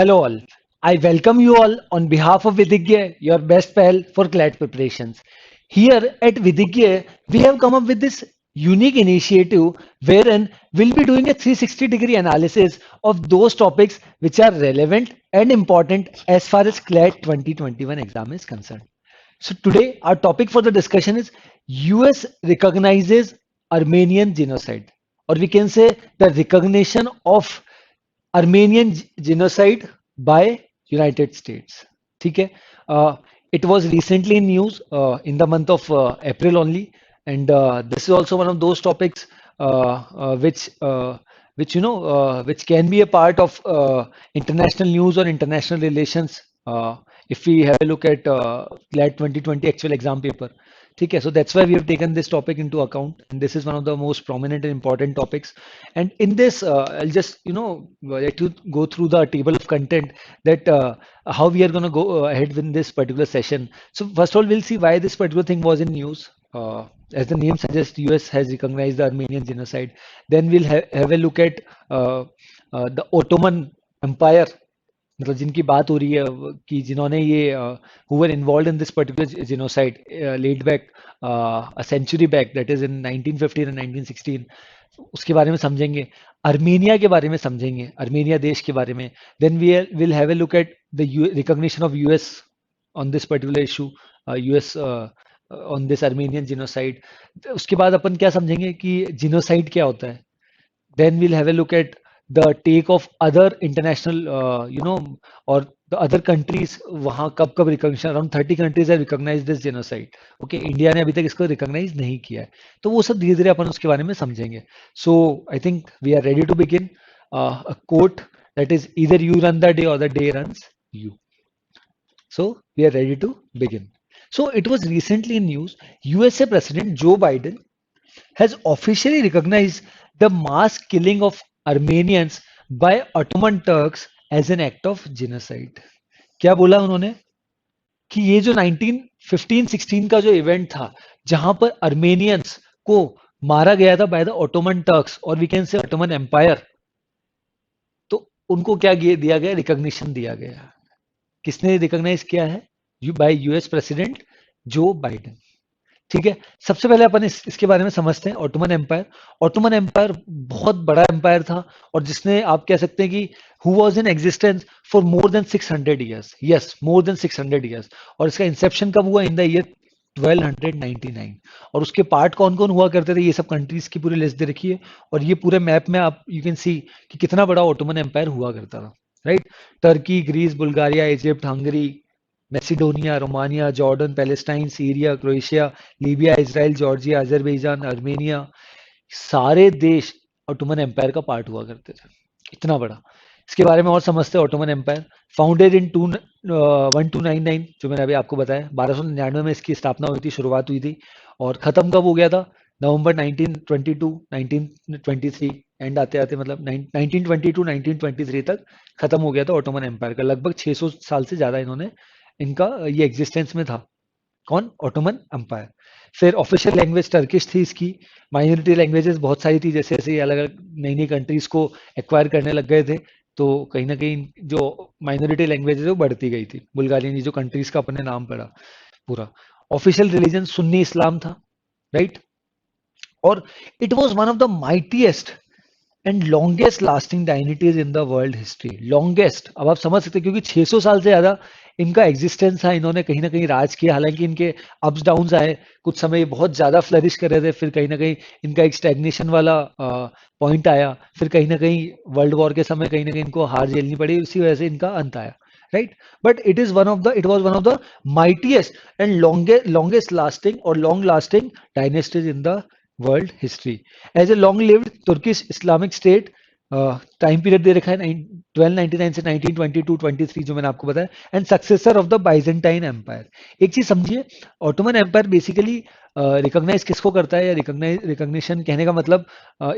Hello all. I welcome you all on behalf of Vidigya, your best pal for CLAT preparations. Here at Vidigya, we have come up with this unique initiative wherein we'll be doing a 360-degree analysis of those topics which are relevant and important as far as CLAT 2021 exam is concerned. So today our topic for the discussion is US recognizes Armenian genocide, or we can say the recognition of Armenian genocide by United States. ठीक है? It was recently in news in the month of April only, and this is also one of those topics which which can be a part of international news or international relations. If we have a look at CLAT 2020 actual exam paper. ठीक है, so that's why we have taken this topic into account, and this is one of the most prominent and important topics. And in this, I'll just let you go through the table of content that how we are going to go ahead with this particular session. So first of all, we'll see why this particular thing was in news. As the name suggests, US has recognized the Armenian genocide. Then we'll have a look at the Ottoman Empire, मतलब जिनकी बात हो रही है कि जिन्होंने ये who were involved in this particular genocide laid back a century back, that is in 1915 and 1916. उसके बारे में समझेंगे, अर्मेनिया के बारे में समझेंगे, अर्मेनिया देश के बारे में. Then we will have a look at the recognition of US on this particular issue, US on this Armenian genocide. उसके बाद अपन क्या समझेंगे कि जिनोसाइड क्या होता है. Then we'll have a look at the take of other international, or the other countries. वहाँ कब कब recognition, around 30 countries have recognized this genocide. Okay, India ने अभी तक इसको recognize नहीं किया है, तो वो सब धीरे धीरे अपन उसके बारे में समझेंगे. So I think we are ready to begin. A quote that is either you run the day or the day runs you. So we are ready to begin. So it was recently in news, USA President Joe Biden has officially recognized the mass killing of Armenians by Ottoman Turks as an act of genocide. क्या बोला उन्होंने कि ये जो 1915-16 का जो event था जहां पर अर्मेनियंस को मारा गया था बाय द ऑटोमन टर्क्स, और we can say Ottoman Empire, तो उनको क्या दिया गया, रिकॉग्निशन दिया गया. किसने रिकॉग्नाइज किया है? Bye US president Joe Biden. ठीक है, सबसे पहले अपन इसके बारे में समझते हैं ऑटोमन एम्पायर. ऑटोमन एम्पायर बहुत बड़ा एम्पायर था, और जिसने आप कह सकते हैं कि who was in existence for more than 600 years. Yes, more than 600 years. और इसका इंसेप्शन कब हुआ? इन द ईयर 1299. और उसके पार्ट कौन कौन हुआ करते थे, ये सब कंट्रीज की पूरी लिस्ट दे रखी है. और ये पूरे मैप में आप यू कैन सी कि कितना बड़ा ऑटोमन एम्पायर हुआ करता था. Right, Turkey, Greece, Bulgaria, Egypt, Hungary, Macedonia, Romania, Jordan, Palestine, Syria, Croatia, Libya, Israel, Georgia, Azerbaijan, Armenia, सारे देश ऑटोमन एम्पायर का पार्ट हुआ करते थे. इतना बड़ा. इसके बारे में और समझते हैं. ऑटोमन एम्पायर फाउंडेड इन 1299, जो मैंने अभी आपको बताया, 1299 में इसकी स्थापना हुई थी, शुरुआत हुई थी. और खत्म कब हो गया था? नवंबर 1922, 1923, एंड आते आते मतलब 1922 1923 तक खत्म हो गया था ऑटोमन एम्पायर का. लगभग 600 साल से ज्यादा इन्होंने, इनका ये एग्जिस्टेंस में था. कौन? Ottoman Empire. फिर ऑफिशियल लैंग्वेज टर्किश थी इसकी. माइनॉरिटी लैंग्वेजेस बहुत सारी थी, जैसे जैसे अलग अलग नई नई कंट्रीज को एक्वायर करने लग गए थे, तो कहीं ना कहीं जो माइनॉरिटी लैंग्वेजेस वो बढ़ती गई थी. बुल्गारियन, ये जो कंट्रीज का अपने नाम पड़ा पूरा. ऑफिशियल रिलीजन सुन्नी इस्लाम था. राइट, और it was one of the mightiest and longest lasting dynasties in the world history. Longest, अब आप समझ सकते हैं, क्योंकि 600 साल से ज्यादा इनका एग्जिस्टेंस था. इन्होंने कहीं ना कहीं राज किया, हालांकि इनके अप्स डाउन्स आए. कुछ समय बहुत ज्यादा फ्लरिश कर रहे थे, फिर कहीं ना कहीं इनका एक स्टैग्नेशन वाला पॉइंट आया. फिर कहीं ना कहीं वर्ल्ड वॉर के समय कहीं ना कहीं इनको हार झेलनी पड़ी, उसी वजह से इनका अंत आया. Right, but it was one of the mightiest and longest lasting और long lasting dynasties in the world history. As a long lived Turkish Islamic state, time period दे रखा है 1299 से 1922-23, जो मैंने आपको बताया. And successor of the Byzantine empire. एक चीज समझिए, ऑटोमन एम्पायर बेसिकली रिकॉग्नाइज किसको करता है, या रिकॉग्निशन कहने का मतलब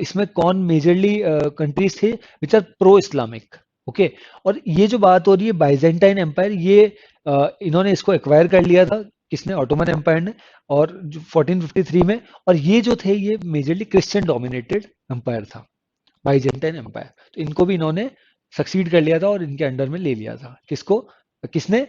इसमें कौन मेजरली कंट्रीज थे which are pro Islamic. Okay, और ये जो बात हो रही है बाइजेंटाइन एम्पायर, ये इन्होंने इसको एक्वायर कर लिया था. किसने? ऑटोमन एम्पायर ने. और 1453 में. और ये जो थे, ये मेजरली क्रिश्चियन डोमिनेटेड एम्पायर था, बाइजेंटाइन एम्पायर. तो इनको भी इन्होंने सक्सीड कर लिया था और इनके अंडर में ले लिया था। किसको? किसने?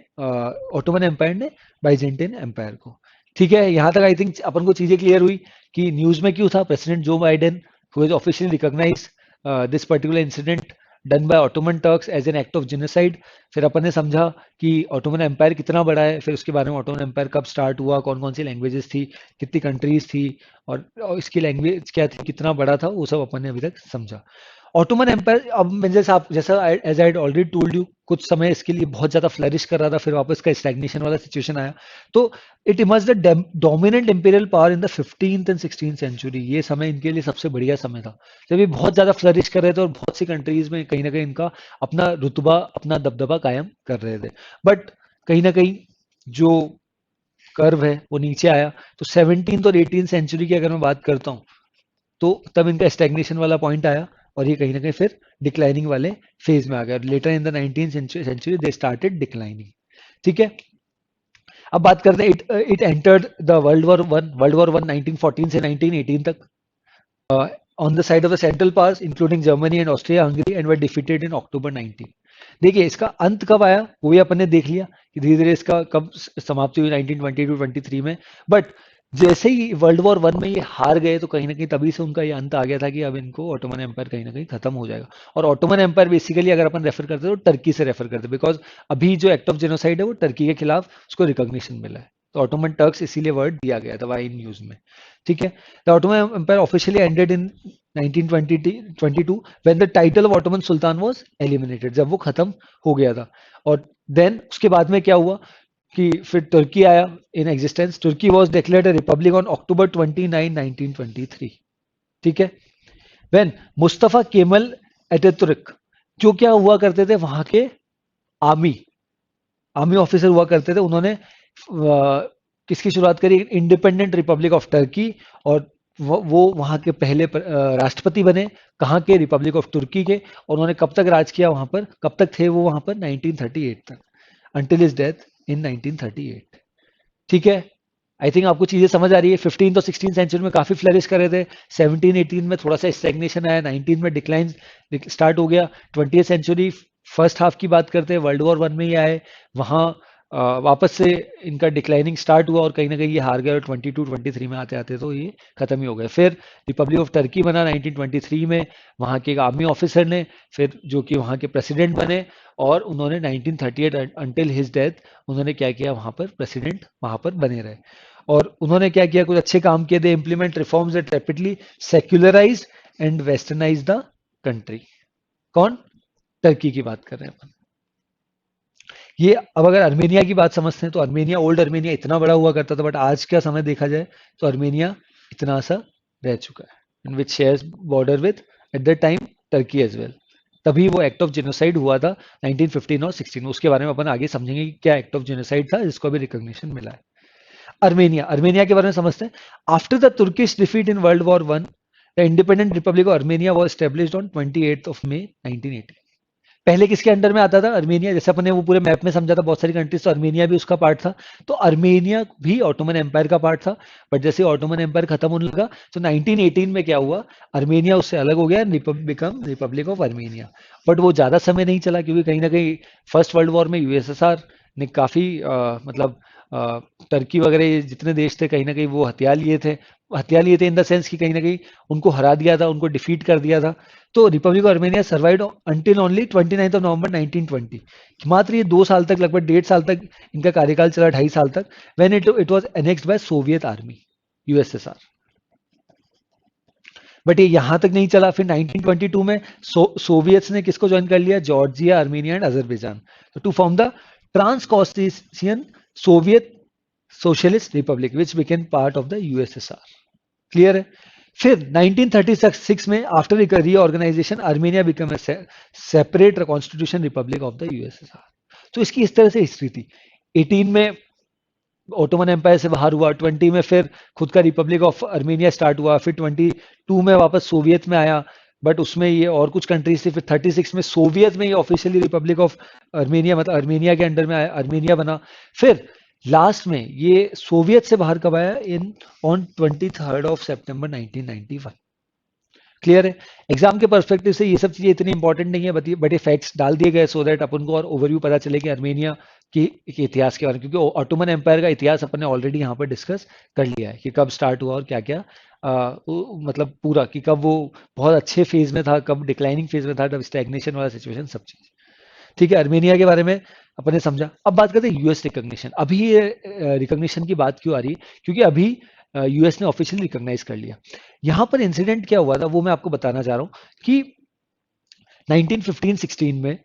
ऑटोमन एम्पायर ने बाइजेंटाइन एम्पायर को। ठीक है, यहाँ तक आई थिंक अपन को चीजें क्लियर हुई कि न्यूज में क्यों था president Joe Biden who has officially recognise this particular incident done by Ottoman Turks as an act of genocide. फिर अपन ने समझा कि ऑटोमन एम्पायर कितना बड़ा है, फिर उसके बारे में ऑटोमन एम्पायर कब स्टार्ट हुआ, कौन कौन सी लैंग्वेजेस थी, कितनी कंट्रीज थी, और इसकी लैंग्वेज क्या थी, कितना बड़ा था, वो सब अपन ने अभी तक समझा। ऑटोमन एम्पायर अब जैसे आप जैसा as I already told you, कुछ समय इसके लिए बहुत ज्यादा फ्लरिश कर रहा था, फिर वापस का स्टैग्नेशन वाला सिचुएशन आया। तो it emerge the dominant imperial power in the 15th and 16th century. ये समय इनके लिए सबसे बढ़िया समय था, जब ये बहुत ज्यादा फ्लरिश कर रहे थे और बहुत सी कंट्रीज में कहीं ना कहीं इनका अपना रुतबा, अपना दबदबा कायम कर रहे थे। बट कहीं ना कहीं जो कर्व है वो नीचे आया। तो 17th और 18th सेंचुरी की अगर मैं बात करता हूँ, तो तब इनका स्टैग्नेशन वाला पॉइंट आया और ये कहीं ना कहीं फिर डिक्लाइनिंग वाले फेज में आ गया। Later in the 19th century they started declining. ठीक है, अब बात करते हैं it entered the world war one 1914 से 1918 तक on the side of the central powers including Germany and Austria Hungary and were defeated in October 19। देखिए इसका अंत कब आया वो भी अपन ने देख लिया कि धीरे धीरे इसका कब समाप्ति हुई 1922-23 में। बट जैसे ही वर्ल्ड वॉर वन में ये हार गए तो कहीं ना कहीं तभी से उनका ये अंत आ गया था कि अब इनको ऑटोमन एम्पायर कहीं ना कहीं खत्म हो जाएगा। और ऑटोमन एम्पायर बेसिकली अगर अपन रेफर करते हैं तो टर्की से रेफर करते हैं, बिकॉज अभी जो एक्ट ऑफ जेनोसाइड है वो टर्की के खिलाफ उसको रिकॉग्निशन मिला है। तो ऑटोमन टर्क्स इसीलिए वर्ड दिया गया था वाई न्यूज में। ठीक है, the Ottoman Empire officially ended in 1922 when the title of Ottoman Sultan was eliminated, जब वो खत्म हो गया था। और देन उसके बाद में क्या हुआ कि फिर तुर्की आया इन एग्जिस्टेंस। तुर्की was declared a republic on October 29, 1923। ठीक है, व्हेन मुस्तफा केमल एटातुर्क, जो क्या हुआ करते थे वहां के आर्मी आर्मी ऑफिसर हुआ करते थे, उन्होंने किसकी शुरुआत करी? Independent republic of Turkey. और वो वहां के पहले राष्ट्रपति बने, कहाँ के? रिपब्लिक ऑफ तुर्की के। और उन्होंने कब तक राज किया वहां पर? कब तक थे वो वहां पर? 1938 तक, अंटिल हिज डेथ इन 1938। ठीक है, आई थिंक आपको चीजें समझ आ रही है। 15th और 16th सेंचुरी में काफी फ्लरिश कर रहे थे, 17-18 में थोड़ा सा स्टैग्नेशन आया, 19 में डिक्लाइन स्टार्ट हो गया। 20th सेंचुरी फर्स्ट हाफ की बात करते हैं, वर्ल्ड वॉर वन में ही आए, वहां वापस से इनका डिक्लाइनिंग स्टार्ट हुआ और कहीं ना कहीं ये हार गए और 22-23 में आते आते तो ये खत्म ही हो गए। फिर रिपब्लिक ऑफ टर्की बना 1923 में, वहां के एक आर्मी ऑफिसर ने, फिर जो कि वहां के प्रेसिडेंट बने, और उन्होंने 1938 अंटिल हिज डेथ उन्होंने क्या किया वहां पर? प्रेसिडेंट वहां पर बने रहे। और उन्होंने क्या किया? कुछ अच्छे काम किए। They implement reforms that rapidly secularize and westernize the country. कौन? टर्की की बात कर रहे हैं अपन। ये अब अगर अर्मेनिया की बात समझते हैं तो अर्मेनिया, ओल्ड अर्मेनिया इतना बड़ा हुआ करता था, बट आज का समय देखा जाए तो अर्मेनिया इतना सा रह चुका है, in which shares border with at the time Turkey as well. तभी वो एक्ट ऑफ जेनोसाइड हुआ था 1915 और 16 में। उसके बारे में अपन आगे समझेंगे कि क्या एक्ट ऑफ जेनोसाइड था जिसको अभी रिकॉग्निशन मिला है। अर्मेनिया के बारे में समझते हैं। After the Turkish defeat in world war one, the independent republic of Armenia was established on 28 of May 1980। पहले किसके अंडर में आता था? अर्मेनिया। जैसे अपने वो पूरे मैप में समझा था बहुत सारी कंट्रीज, तो अर्मेनिया भी उसका पार्ट था। तो अर्मेनिया भी ऑटोमन एम्पायर का पार्ट था। बट जैसे ऑटोमन एम्पायर खत्म होने लगा तो 1918 में क्या हुआ? अर्मेनिया उससे अलग हो गया, become Republic of Armenia. But वो ज्यादा समय नहीं चला, क्योंकि कहीं ना कहीं फर्स्ट वर्ल्ड वॉर में यूएसएसआर ने काफी मतलब टर्की वगैरह ये जितने देश थे कहीं ना कहीं वो हथियार लिए थे इन द सेंस कि कहीं ना कहीं उनको हरा दिया था, उनको डिफीट कर दिया था। तो Republic of Armenia survived until only 29 of November 1920। मात्र ये 2 साल तक, लगभग 1.5 साल तक इनका कार्यकाल चला, 2.5 साल तक, when it was annexed by Soviet army, USSR. But ये यहां तक नहीं चला। फिर 1922 में सोवियट्स ने किसको ज्वाइन कर लिया? Georgia, Armenia and Azerbaijan, to form the Transcaucasian Soviet Socialist Republic which became part of the USSR. Clear है? फिर 1936 में after reorganisation Armenia become separate constitution republic of the USSR. तो इसकी इस तरह से हिस्ट्री थी। 18 में ओटोमन एम्पायर से बाहर हुआ, 20 में फिर खुद का रिपब्लिक ऑफ अर्मेनिया स्टार्ट हुआ, फिर 22 में वापस सोवियत में आया, बट उसमें ये और कुछ कंट्रीज थी। फिर 36 में सोवियत में ये ऑफिशियली रिपब्लिक ऑफ अर्मेनिया, मतलब अर्मेनिया के अंडर में आया, अर्मेनिया बना। फिर लास्ट में ये सोवियत से बाहर कब आया? In on 23 of September 1991। Clear है? एग्जाम के पर्सपेक्टिव से ये सब चीजें इतनी इंपॉर्टेंट नहीं है, बट ये फैक्ट्स डाल दिए गए सो दैट अपन को और ओवरव्यू पता चले कि अर्मेनिया के इतिहास के बारे में, क्योंकि ऑटोमन एम्पायर का इतिहास अपन ने ऑलरेडी यहाँ पर डिस्कस कर लिया है कि कब स्टार्ट हुआ और क्या क्या मतलब पूरा, कि कब वो बहुत अच्छे फेज में था, कब डिक्लाइनिंग फेज में था, कब स्टैग्नेशन वाला सिचुएशन, सब चीज। ठीक है, अर्मेनिया के बारे में अपन ने समझा। अब बात करते हैं यूएस रिकॉग्निशन। अभी ये रिकॉग्निशन की बात क्यों आ रही है? क्योंकि अभी यूएस ने ऑफिशियली रिकॉग्नाइज कर लिया। यहाँ पर इंसिडेंट क्या हुआ था वो मैं आपको बताना चाह रहा हूँ कि 1915-16 में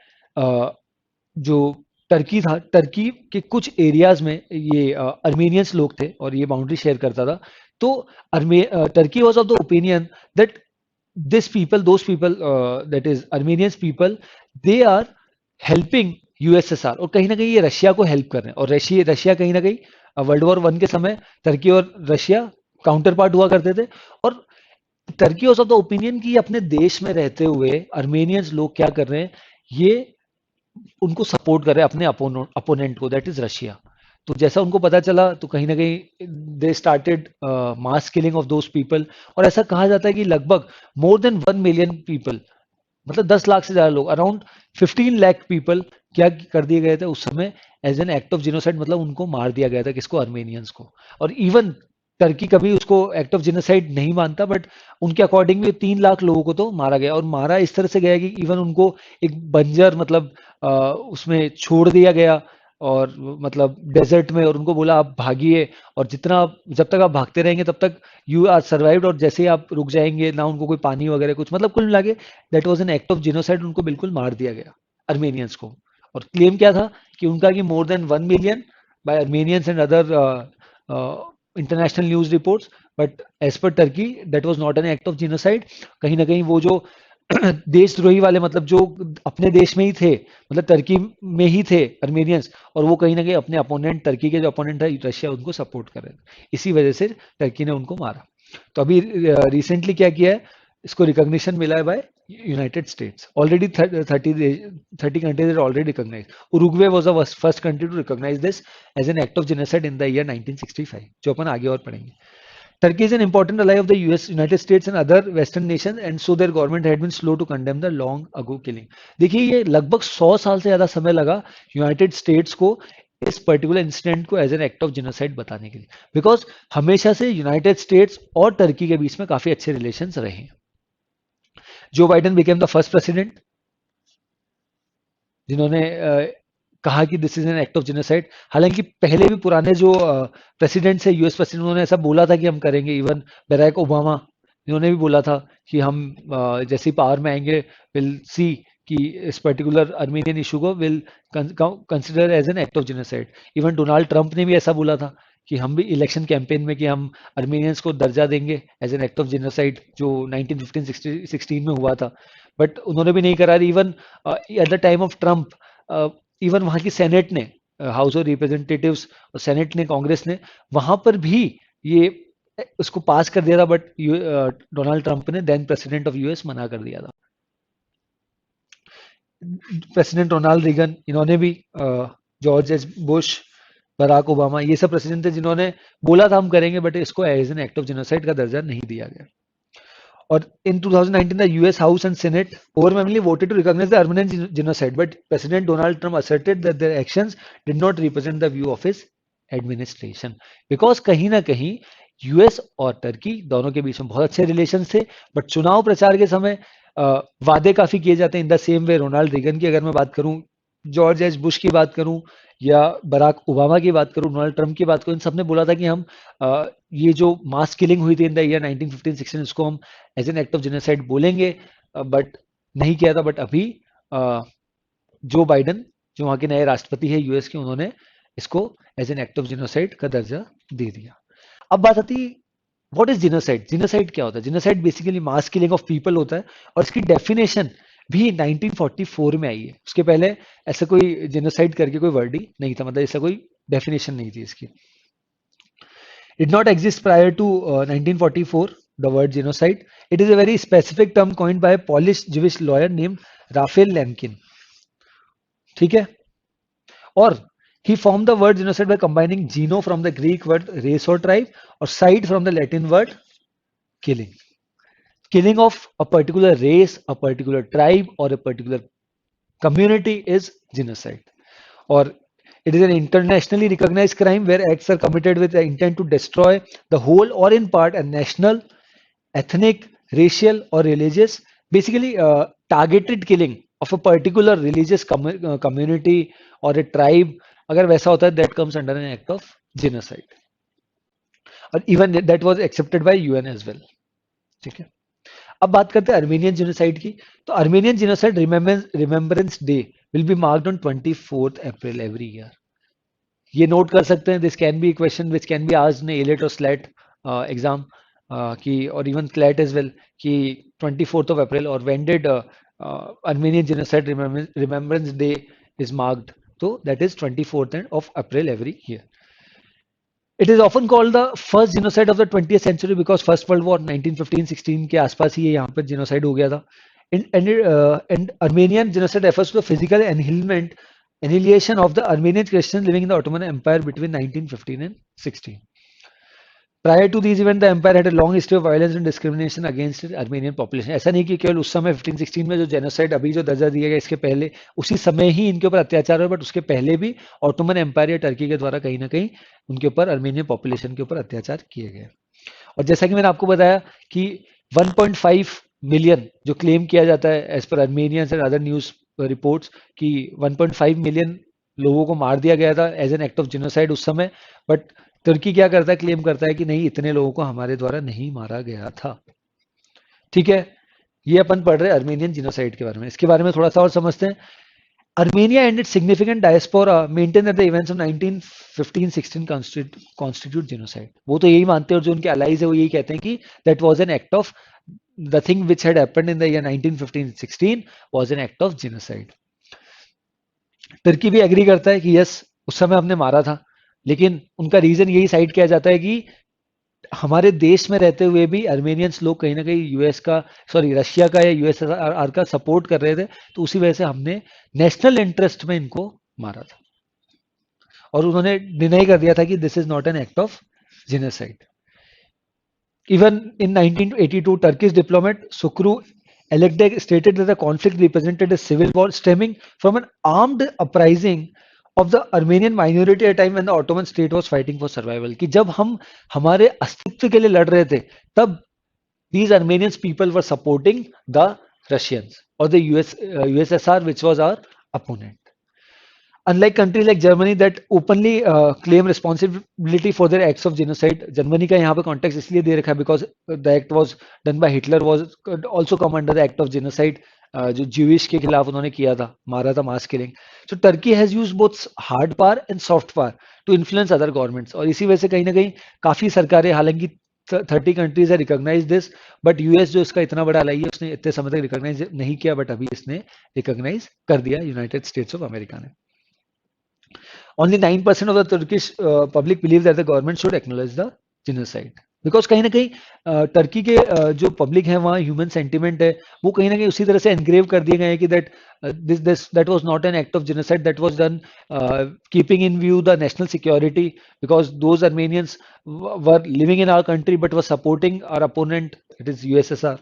जो टर्की था, टर्की के कुछ एरियाज में ये अर्मेनियंस लोग थे और ये बाउंड्री शेयर करता था। तो Turkey was of the opinion that this people, those people, that is Armenians people, they are helping USSR, और कहीं ना कहीं ये रशिया को हेल्प कर रहे हैं। और रशिया रशिया कहीं ना कहीं वर्ल्ड वॉर 1 के समय टर्की और रशिया काउंटर पार्ट हुआ करते थे। और Turkey was of the opinion कि अपने देश में रहते हुए अर्मेनियंस लोग क्या कर रहे हैं, ये उनको सपोर्ट कर रहे हैं अपने अपोनेंट को, दैट इज रशिया। तो जैसा उनको पता चला तो कहीं ना कहीं they started mass killing of those people. और ऐसा कहा जाता है कि लगभग मोर देन 1 मिलियन पीपल, मतलब 10 लाख से ज्यादा लोग, अराउंड 15 लाख पीपल क्या कर दिए गए थे उस समय as an act of genocide, मतलब उनको मार दिया गया था। किसको? अर्मेनियंस को। और इवन टर्की कभी उसको एक्ट ऑफ जिनोसाइड नहीं मानता, बट उनके अकॉर्डिंग भी 3 लाख लोगों को तो मारा गया। और मारा इस तरह से गया कि इवन उनको एक बंजर, मतलब उसमें छोड़ दिया गया, और मतलब डेजर्ट में, और उनको बोला आप भागिए, और जब तक आप भागते रहेंगे तब तक यू आर सर्वाइव्ड, और जैसे ही आप रुक जाएंगे ना, उनको कोई पानी वगैरह कुछ, मतलब कुल मिला के that was an act of genocide. उनको बिल्कुल मार दिया गया, अर्मेनियंस को। और क्लेम क्या था कि उनका कि more than 1 million by Armenians and other international news reports, but as per Turkey that was not an act of genocide. कहीं ना कहीं वो जो देशद्रोही वाले, मतलब जो अपने देश में ही थे, मतलब टर्की में ही थे अर्मेनियंस, और वो कहीं ना कहीं अपने अपोनेंट, टर्की के जो अपोनेंट था रशिया, उनको सपोर्ट कर रहे थे, इसी वजह से टर्की ने उनको मारा। तो अभी रिसेंटली क्या किया है, इसको रिकॉग्निशन मिला है by United States. Already 30 countries already recognize. Uruguay was the first country to recognize this as an act of genocide in the year 1965, जो अपन आगे और पढ़ेंगे। Turkey is an important ally of the US, United States and other Western nations, and so their government had been slow to condemn the long ago killing. देखिए ये लगभग 100 साल से ज्यादा समय लगा यूनाइटेड स्टेट्स को इस पर्टिकुलर इंसिडेंट को as an act of genocide बताने के लिए, बिकॉज हमेशा से यूनाइटेड स्टेट्स और टर्की के बीच में काफी अच्छे रिलेशंस रहे हैं। Joe Biden became the first president जिन्होंने कहा कि this is an act of genocide. हालांकि पहले भी पुराने जो प्रेसिडेंट्स है, यूएस प्रेसिडेंट, उन्होंने ऐसा बोला था कि हम करेंगे। इवन बराक ओबामा, इन्होंने भी बोला था कि हम जैसे ही पावर में आएंगे विल सी कि इस पर्टिकुलर अर्मेनियन इशू को will consider as an act of genocide. Even Donald Trump ने भी ऐसा बोला था कि हम भी इलेक्शन कैंपेन में कि हम अर्मेनियंस को दर्जा देंगे as an act of genocide, जो 1915-16 में हुआ था। बट उन्होंने भी नहीं करा। Even at the time of Trump, even वहां की सेनेट ने, हाउस ऑफ रिप्रेजेंटेटिव्स और सेनेट ने, कांग्रेस ने, वहां पर भी ये उसको पास कर दिया था, बट डोनाल्ड ट्रंप ने, देन प्रेसिडेंट ऑफ यूएस, मना कर दिया था। प्रेसिडेंट रोनाल्ड रीगन, इन्होंने भी, George H Bush, Barack Obama, ये सब प्रेसिडेंट थे जिन्होंने बोला था हम करेंगे, बट इसको as an act of genocide का दर्जा नहीं दिया गया। और in 2019 the US House and Senate overwhelmingly voted to recognize the Armenian genocide, but President Donald Trump asserted that their actions did not represent the view of his administration, because कहीं ना कहीं US और Turkey दोनों के बीच में बहुत अच्छे relation थे, बट चुनाव प्रचार के समय वादे काफी किए जाते हैं। In the same way Ronald Reagan की अगर मैं बात करूं, जॉर्ज एच बुश की बात करूं, या बराक ओबामा की बात करूं, डोनाल्ड ट्रंप की बात करूं, इन सबने बोला था कि हम ये जो मास किलिंग हुई थी इन द ईयर 1915-16, इसको हम as an act of genocide बोलेंगे, बट नहीं किया था। बट अभी जो बाइडन, जो वहां के नए राष्ट्रपति है यूएस के, उन्होंने इसको as an act of genocide का दर्जा दे दिया। अब बात आती है व्हाट इज जेनोसाइड। जेनोसाइड क्या होता है? Genocide basically mass killing of people होता है, और इसकी डेफिनेशन भी 1944 में आई है। उसके पहले ऐसा कोई जेनोसाइड करके कोई वर्ड ही नहीं था, मतलब ऐसा कोई डेफिनेशन नहीं थी इसकी। Did not exist prior to 1944, the word genocide. It is a very specific term coined by a Polish Jewish lawyer named Raphael Lemkin. ठीक है? और he formed the word genocide by combining geno from the Greek word race or tribe, or side from the Latin word killing. killing of a particular race, a particular tribe, or a particular community is genocide. Or it is an internationally recognized crime where acts are committed with the intent to destroy the whole or in part a national, ethnic, racial, or religious, basically targeted killing of a particular religious community or a tribe. अगर वैसा होता है that comes under an act of genocide. और even that was accepted by UN as well. ठीक है. अब बात करते हैं अर्मेनियन जेनोसाइड की. तो Armenian genocide remembrance day will be marked on 24th April every year. ये नोट कर सकते हैं. This can be question which can be asked in AILET और स्लेट एग्जाम की, और इवन स्लेट एज वेल, कि 24th of April और when did Armenian genocide remembrance day is marked. तो that is 24th of April every year. It is often called the first genocide of the 20th century because First World War 1915-16 के आसपास ही यहाँ पर genocide हो गया था. And Armenian genocide refers to the physical annihilation of the Armenian Christians living in the Ottoman Empire between 1915 and 16. Prior to these events, the empire had a long history of violence and discrimination against its Armenian population. ऐसा नहीं कि केवल उस समय 15-16 में जो genocide अभी जो दर्जा दिया गया इसके पहले उसी समय ही इनके ऊपर अत्याचार हुआ, बट उसके पहले भी ऑटोमन एम्पायर या टर्की के द्वारा कहीं ना कहीं उनके ऊपर अर्मेनियन पॉपुलेशन के ऊपर अत्याचार किए गए. और जैसा कि मैंने आपको बताया कि 1.5 मिलियन जो क्लेम किया जाता है as per Armenians and other news reports कि 1.5 मिलियन लोगों को मार दिया गया था as an act of genocide उस समय. बट तुर्की क्या करता है, क्लेम करता है कि नहीं, इतने लोगों को हमारे द्वारा नहीं मारा गया था. ठीक है, ये अपन पढ़ रहे हैं अर्मेनियन जेनोसाइड के बारे में. इसके बारे में थोड़ा सा और समझते हैं. Armenia and its significant diaspora maintain that the events of 1915-16 constitute genocide. वो तो यही मानते हैं और जो उनके allies है वो यही कहते हैं कि that was an act of the thing which had happened in the year 1915-16 was an act of genocide. तुर्की भी एग्री करता है कि यस उस समय हमने मारा था, लेकिन उनका रीजन यही साइड किया जाता है कि हमारे देश में रहते हुए भी अर्मेनियंस लोग कहीं ना कहीं रशिया का या यूएसएसआर का सपोर्ट कर रहे थे, तो उसी वजह से हमने नेशनल इंटरेस्ट में इनको मारा था. और उन्होंने डिनाई कर दिया था कि this is not an act of genocide. Even in 1982 Turkish diplomat Sukru Elekdag stated that the conflict represented a civil war stemming from an armed uprising of the Armenian minority at a time when the Ottoman state was fighting for survival. कि जब हम हमारे अस्तित्व के लिए लड़ रहे थे तब these Armenian people were supporting the Russians or the USSR which was our opponent. Unlike countries like Germany that openly claim responsibility for their acts of genocide, Germany का यहाँ पे context इसलिए दे रखा है because the act was done by Hitler was could also come under the act of genocide. जो Jewish के खिलाफ उन्होंने किया था, मारा था, mass killing. So Turkey has used both hard power and soft power to influence other governments. और इसी वजह से कहीं ना कहीं काफी सरकारें, हालांकि 30 कंट्रीज है रिकॉग्नाइज दिस, बट यूएस जो इसका इतना बड़ा लाई है उसने इतने समय तक रिकॉग्नाइज नहीं किया, बट अभी इसने रिकॉग्नाइज कर दिया यूनाइटेड स्टेट्स ऑफ अमेरिका ने. Only 9% of the Turkish public believe that the government should acknowledge the genocide. Because कहीं ना कहीं टर्की के जो पब्लिक है वहाँ ह्यूमन सेंटिमेंट है वो कहीं ना कहीं उसी तरह से एनग्रेव कर दिए गए हैं कि that was not an act of genocide, that was done keeping in view the national security because those Armenians were living in our country but were supporting our opponent, it is USSR.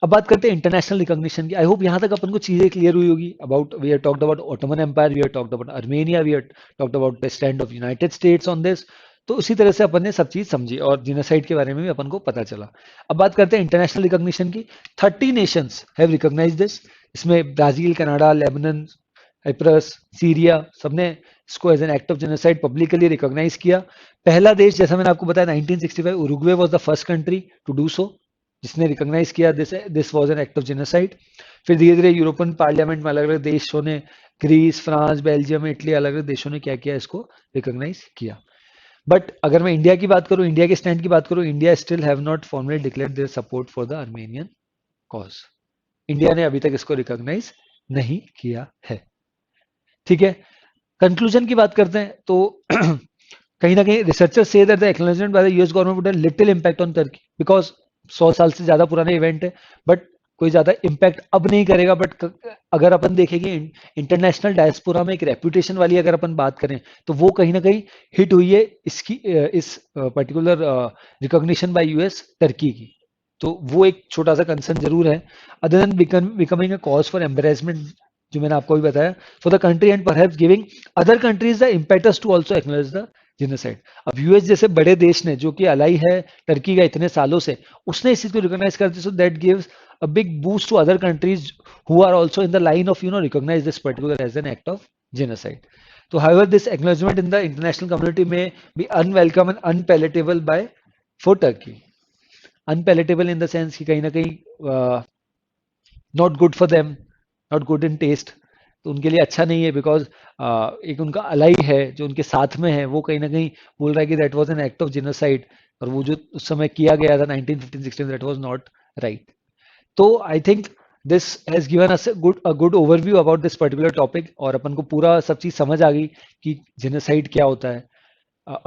अब बात करते हैं international recognition की. I hope यहाँ तक अपन को चीजें clear हुई होगी. About we have talked about Ottoman empire, we have talked about Armenia, we have talked about the stand of United States on this. तो उसी तरह से अपन ने सब चीज समझी और जेनोसाइड के बारे में भी अपन को पता चला. अब बात करते हैं इंटरनेशनल रिकॉग्निशन की. 30 नेशंस हैव रिकॉग्नाइज्ड दिस. इसमें Brazil, Canada, Lebanon, Cyprus, Syria, सबने इसको as an act of genocide publicly recognize किया. पहला देश जैसा मैंने आपको बताया 1965 Uruguay was the first country to do so, जिसने रिकॉग्नाइज किया this was an act of genocide. फिर धीरे धीरे यूरोपियन पार्लियामेंट में अलग अलग देशों ने, ग्रीस, फ्रांस, बेल्जियम, इटली, अलग अलग देशों ने क्या किया, इसको रिकॉग्नाइज किया. बट अगर मैं इंडिया की बात करूं, इंडिया के स्टैंड की बात करूं, India still have not formally declared their support for the Armenian cause. India ने अभी तक इसको रिकॉग्नाइज नहीं किया है. ठीक है, कंक्लूजन की बात करते हैं. तो कहीं ना कहीं researchers say that the acknowledgement by the US government would have little impact on Turkey because 100 साल से ज्यादा पुराना इवेंट है, बट कोई ज्यादा इंपैक्ट अब नहीं करेगा. बट अगर अपन देखेंगे इंटरनेशनल डायस्पोरा में एक रेपुटेशन वाली अगर अपन बात करें तो वो कहीं ना कहीं हिट हुई है इसकी इस particular recognition by US Turkey की. तो वो एक छोटा सा कंसर्न जरूर है. Other than becoming a cause for embarrassment, जो मैंने आपको भी बताया, for the country and perhaps giving other countries the impetus to also acknowledge the genocide. अब यूएस जैसे बड़े देश ने, जो कि अलाई है टर्की का इतने सालों से, उसने इस चीज को रिकॉग्नाइज कर दिया. So that gives a big boost to other countries who are also in the line of recognize this particular as an act of genocide. तो however this acknowledgement in the international community may be unwelcome and unpalatable by for Turkey. Unpalatable in the sense कि कहीं ना कहीं not good for them, not good in test. तो उनके लिए अच्छा नहीं है, बिकॉज एक उनका अलाई है जो उनके साथ में है, वो कहीं ना कहीं बोल रहा है कि that was an act of genocide, और वो जो उस समय किया गया था 1915-16, दैट वाज नॉट राइट. तो I think this has given us a good overview about this particular topic, और अपन को पूरा सब चीज समझ आ गई कि जेनोसाइड क्या होता है.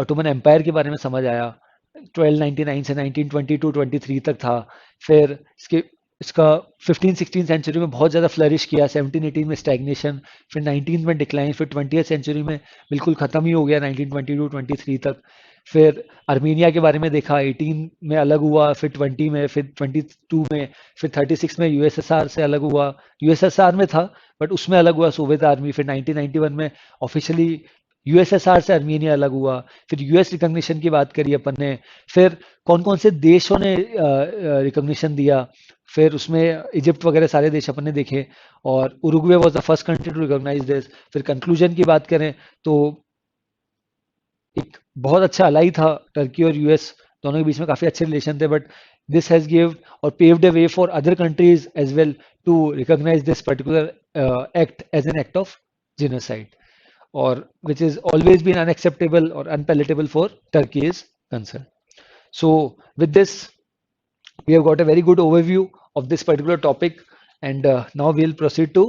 ऑटोमन एम्पायर के बारे में समझ आया. 1299 से 1922-23 तक था. फिर इसका 15-16 सेंचुरी में बहुत ज़्यादा फ्लरिश किया, 17-18 में स्टैग्नेशन, फिर 19 में डिक्लाइन, फिर 20th सेंचुरी में बिल्कुल ख़त्म ही हो गया 1922-23 तक. फिर आर्मीनिया के बारे में देखा, 18 में अलग हुआ, फिर 20 में, फिर 22 में, फिर 36 में यूएसएसआर से अलग हुआ. यूएसएसआर में था बट उसमें अलग हुआ सोवियत आर्मी. फिर 1991 में ऑफिशियली यूएसएसआर से आर्मीनिया अलग हुआ. फिर यूएस रिकॉग्निशन की बात करी अपन ने. फिर कौन कौन से देशों ने रिकॉग्निशन दिया, फिर उसमें इजिप्ट वगैरह सारे देश अपन ने देखे, और Uruguay was the first country to recognize this. फिर कंक्लूजन की बात करें तो एक बहुत अच्छा अलाई था टर्की और यूएस, दोनों के बीच में काफी अच्छे रिलेशन थे. But this has give or paved a way for other countries as well to recognize this particular act as an act of genocide, or which is always been unacceptable or unpalatable for Turkey is concerned. So with this, we have got a very good overview of this particular topic, and now we'll proceed to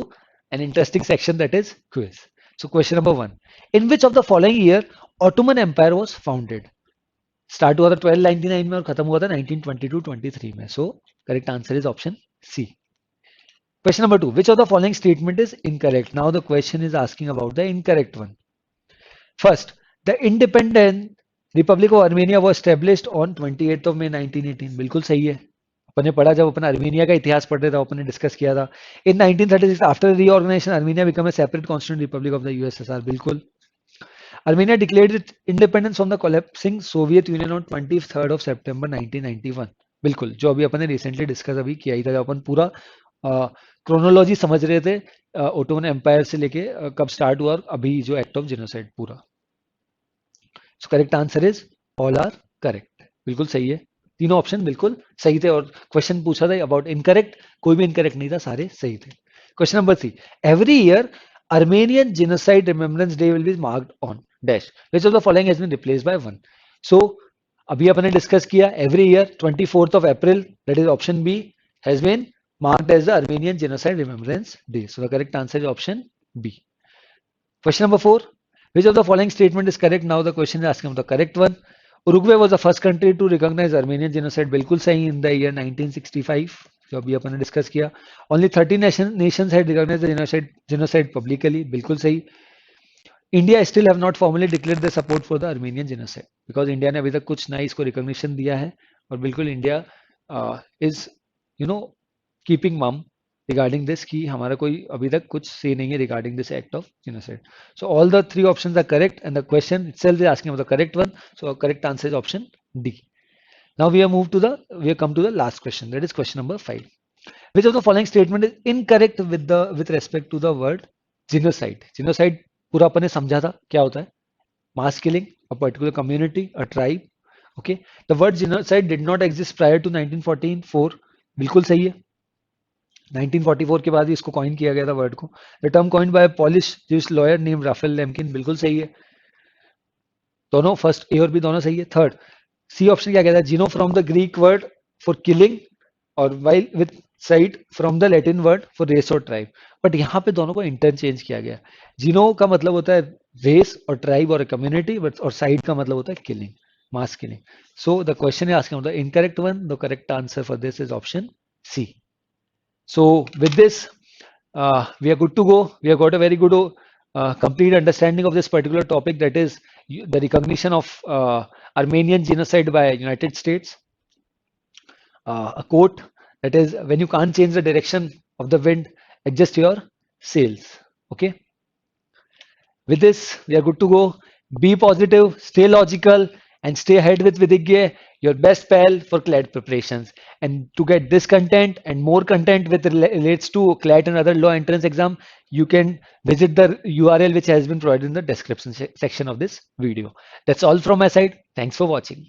an interesting section, that is quiz. So question number 1: in which of the following year Ottoman Empire was founded? Start हुआ था 1299 में और खत्म हुआ था 1922-23 में. So correct answer is option C. Question number 2: which of the following statement is incorrect? Now the question is asking about the incorrect one. First, the independent Republic of Armenia was established on 28th of May 1918. बिल्कुल सही है. अपन ने पढ़ा, जब अपन Armenia का इतिहास पढ़ रहे थे अपन ने डिस्कस किया था. In 1936 after reorganisation Armenia become a separate constituent republic of the USSR. बिल्कुल. Armenia declared its independence from the collapsing Soviet Union on 23rd of September 1991. बिल्कुल, जो अभी अपन ने रिसेंटली डिस्कस अभी किया ही था, जब अपन पूरा क्रोनोलॉजी समझ रहे थे ओटोमन एम्पायर से लेके कब स्टार्ट हुआ और अभी जो एक्ट ऑफ जेनोसाइड पूरा. So correct answer is all are correct. बिल्कुल सही है, तीनों ऑप्शन बिल्कुल सही थे. और क्वेश्चन पूछा था अबाउट इनकरेक्ट, कोई भी इनकरेक्ट नहीं था, सारे सही थे. Question number 3: every year Armenian Genocide Remembrance Day will be marked on dash. Which of the following has been replaced by 1? So अभी अपने डिस्कस किया, every year 24th of April, that is option B, has been marked as the Armenian Genocide Remembrance Day. So the correct answer is option B. Question number 4: which of the following statement is correct? Now the question is asking the correct one. Uruguay was the first country to recognize Armenian genocide. बिल्कुल सही, in the year 1965, जो अभी अपन ने discuss किया. Only 30 nations had recognized the genocide publicly. बिल्कुल सही. India still have not formally declare the support for the Armenian genocide, because India ने अभी तक कुछ ना इसको रिकॉग्निशन दिया है. और बिल्कुल India is keeping mum regarding this, कि हमारा कोई अभी तक कुछ से नहीं है regarding this act of genocide. So all the 3 options are correct and the question itself is asking the correct one. So correct answer is option D. Now we have come to the last question, that is question number 5. Which of the following statement is incorrect with respect to the word genocide? Genocide पूरा अपन ने समझा था क्या होता है. Mass killing a particular community, a tribe. Okay. The word genocide did not exist prior to 1944. बिल्कुल सही है. 1944 के बाद ही इसको कॉइन किया गया था वर्ड को. The term coined by a Polish Jewish lawyer named Raphael Lemkin. बिल्कुल सही है. दोनों फर्स्ट ए और बी दोनों सही है. थर्ड सी ऑप्शन क्या कहता है? Geno from the Greek word for killing और while with side from the Latin word for race और ट्राइब. बट यहाँ पे दोनों को इंटरचेंज किया गया. जीनो का मतलब होता है रेस और ट्राइब और कम्युनिटी, बट और साइड का मतलब होता है killing, mass killing. So the question is asking the incorrect one. The correct answer for this is option C. So with this we are good to go. We have got a very good complete understanding of this particular topic, that is the recognition of Armenian genocide by United States. a quote that is, when you can't change the direction of the wind, adjust your sails. Okay. With this, we are good to go. Be positive, stay logical, and stay ahead with Vidhya, your best pal for CLAT preparations. And to get this content and more content with relates to CLAT and other law entrance exam, you can visit the URL which has been provided in the description section of this video. That's all from my side. Thanks for watching.